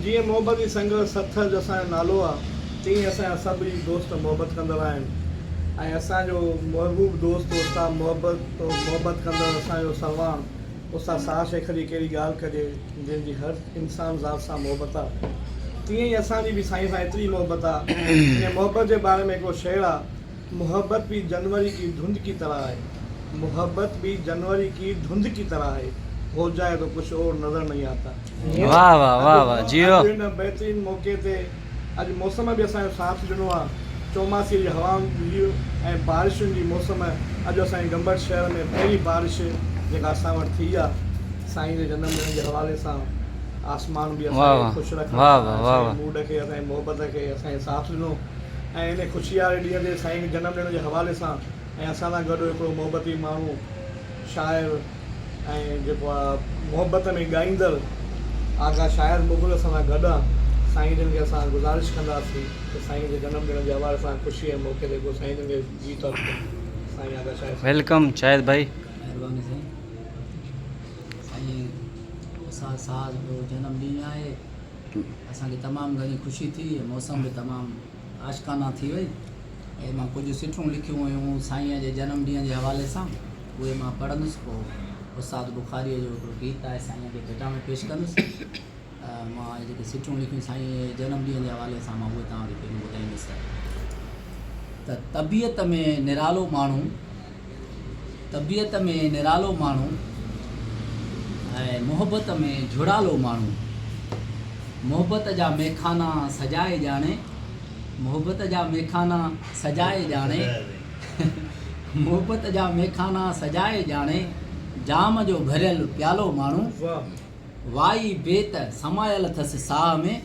जीअं मोहब्बत जी संग सथ जो असांजो नालो आहे, तीअं असांजा सभु दोस्त मोहब्बत कंदड़ आहिनि। ऐं असांजो महबूब दोस्त उस्ताद मोहब्बत कंदड़ असांजो सलमान उस्ताद शाह शेख जी कहिड़ी ॻाल्हि कजे, जंहिंजी हर इंसान ज़ात सां मोहब्बत आहे, तीअं ई असांजी बि साईं सां एतिरी मोहब्बत आहे। इन मोहब्बत जे बारे में हिकिड़ो शेर आहे, मोहब्बत भी जनवरी की धुंध की तरह है, मोहब्बत भी जनवरी की धुंध की तरह है, हो जाए तो कुछ और नज़र नहीं आता। वाह वाह वाह वाह जियो। इन बेहतरीन मौके ते अॼु मौसम बि असांजो साथ ॾिनो आहे, चौमासी जी हवाऊं ऐं बारिशुनि जी मौसम। अॼु असांजे गंबड़ शहर में पहिरीं बारिश जेका असां वटि थी आहे, साईं जे जनम ॾिण जे हवाले सां आसमान बि असांखे ख़ुशि रखियो, मूड खे असांजी मोहबत खे असांखे साथ ॾिनो। ऐं इन ख़ुशी वारे ॾींहं ते साईं जे जनम ॾिण जे हवाले सां ऐं असां सां गॾु हिकिड़ो मोहबती माण्हू शाइर ऐं जेको आहे मोहबत में ॻाईंदड़ आगा शाइर मुग़ल असां सां गॾु आहे। साईं जन खे असां गुज़ारिश कंदासीं त साईं जे जनम ॾिण जे हवाले सां ख़ुशी ऐं मौक़े ते को साईं जन खे गीत साईं आगा शाइर। वेलकम शाहिद भाई। महिरबानी साईं, साईं साहब जो जनम ॾींहुं आहे, असांखे तमामु घणी ख़ुशी थी, मौसम बि तमामु आशिकाना थी वई। ऐं मां कुझु सिठियूं लिखियूं हुयूं साईं जे जनम ॾींहं जे हवाले सां, उहे मां पढ़ंदुसि। पोइ उस्ताद बुखारीअ जो हिकिड़ो गीत आहे साईं खे भेटा में पेश कंदुसि। मां जेके सिठियूं लिखियूं साईं जे जनम ॾींहं जे हवाले सां मां उहे तव्हांखे पहिरियों ॿुधाईंदुसि। त तबियत में निरालो माण्हू, तबियत में निरालो माण्हू ऐं मोहबत में जुड़ालो माण्हू, मोहबत जा मेखाना सजाए ॼाणे, मोहबत जा मेखाना सजाए ॼाणे, मोहबत जा मेखाना सजाए ॼाणे, जाम जो भरियल प्यालो माण्हू, वाई बेत समायल अथसि साह में,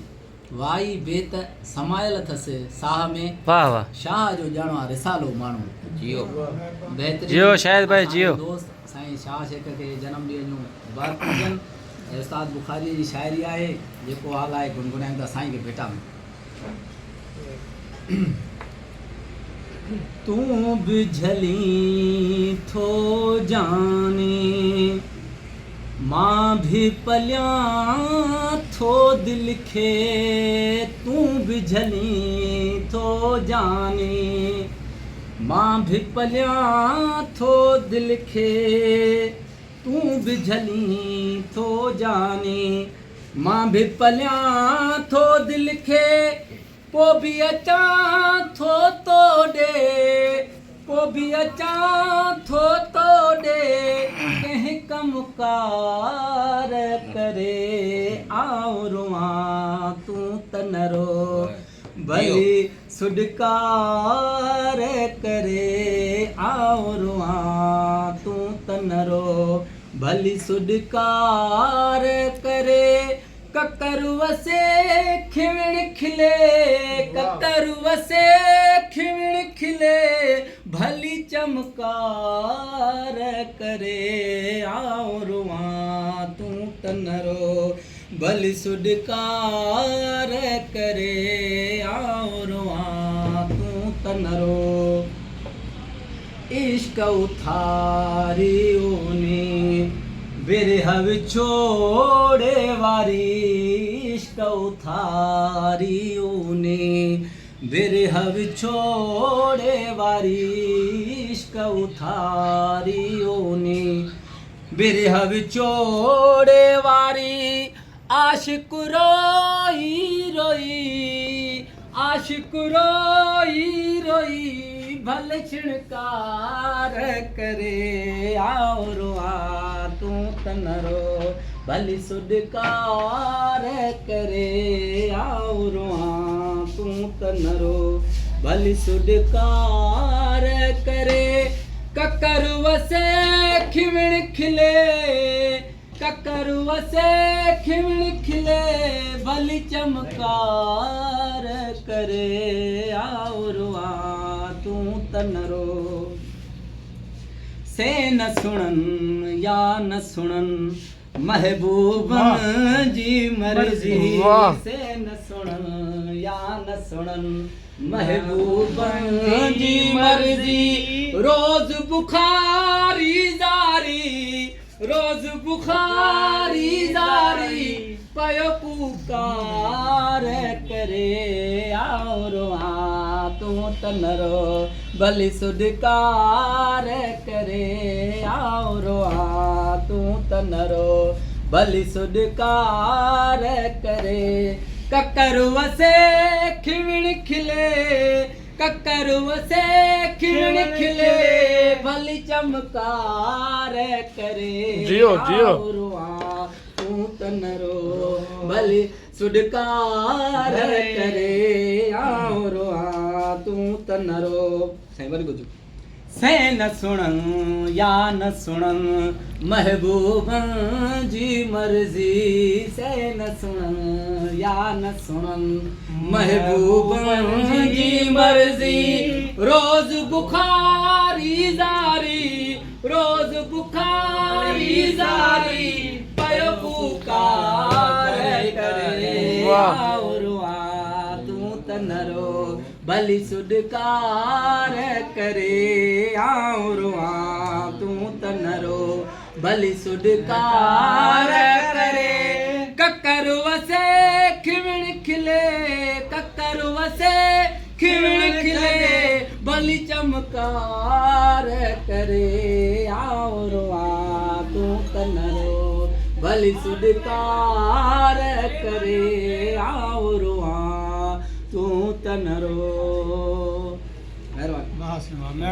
वाई बेत समायल अथसि साह में, वाह वाह शाह जो ॼणो रिसालो माण्हू। जियो बेहतरीन जियो शाहिद भाई जियो। दोस्त साईं शाह शेख खे जनम ॾींहं जूं मुबारक हुजनि। ऐं उस्ताद बुखारी जी शाइरी आहे, जेको हाल आहे गुनगुनाईंदा साईं खे भेटा में। तूं बिझली थो जाने, मां भी पलियां थो दिल खे, तूं बिझली थो जाने, मां भी पलियां थो दिल खे, तूं बिझली थो जाने, मां भी पलियां थो दिल खे, पोइ बि अचां थो तोॾे, पोइ बि अचां थो तोॾे, कंहिं कमुकार करे आऊं रुआं तूं त न रो, भली सुडकार करे आऊं रुआं तूं त न रो, भली सुडकार करे, ककर वसे खिवण खिले, ककर वसे खिवण खिले, भली चमकार करे आऊं रुआं तूं त न रो, भली सुडकार करे आऊं रुआं तूं त न रो। इश्क उथारी ऊनी बिरह विछोड़े वारी, इश्क उथारी ऊनी बिरह विछोड़े वारी, इश्क उथारी ऊनी बिरह विछोड़े वारी, आशिक रोई रोई, आशिक रोई रोई, भले छिणकार करे आऊं रुआं तूं त न रो, भली सुडकार करे आऊं रुआं तूं त न रो, भली सुडकार करे, ककर वसे खिवण खिले, ककर वसे खिवण खिले, भली चमकार करे आऊं रुआं तूं त न रो। से न सुणन या न सुणन महबूबन जी मर्जी, से न सुणन या न सुणन महबूबन जी मर्जी, रोज बुखारी जारी, रोज बुखारी जारी, सुडकार करे आओ रोआ तू तनरो भली सुडकार करे आओ रोआ तू तनरो भली सुडकार करे ककर वसे खिवण खिले ककर वसे खिवण खिले भली चमकार करे जियो, जियो। आओ रोआ तू तनरो भली सुडकार करे आओ रोआ तू तनरो सही वरी गुजु से न सुणन या न सुणन महबूब जी मर्जी से न सुणन या न सुणन महबूब जी मर्जी रोज बुखारी जारी रोज बुखारी जारी पयो पुकार करे वाह। आओ रोआ तू तनरो भली सुडकार करे आओ रोआ तू तनरो भली सुडकार करे ककर वसे खिवण खिले ककर वसे खिवण खिले भली चमकार करे आओ रोआ तू तनरो भली सुडकार करे आओ रोआ तू तनरो मेहरबानी।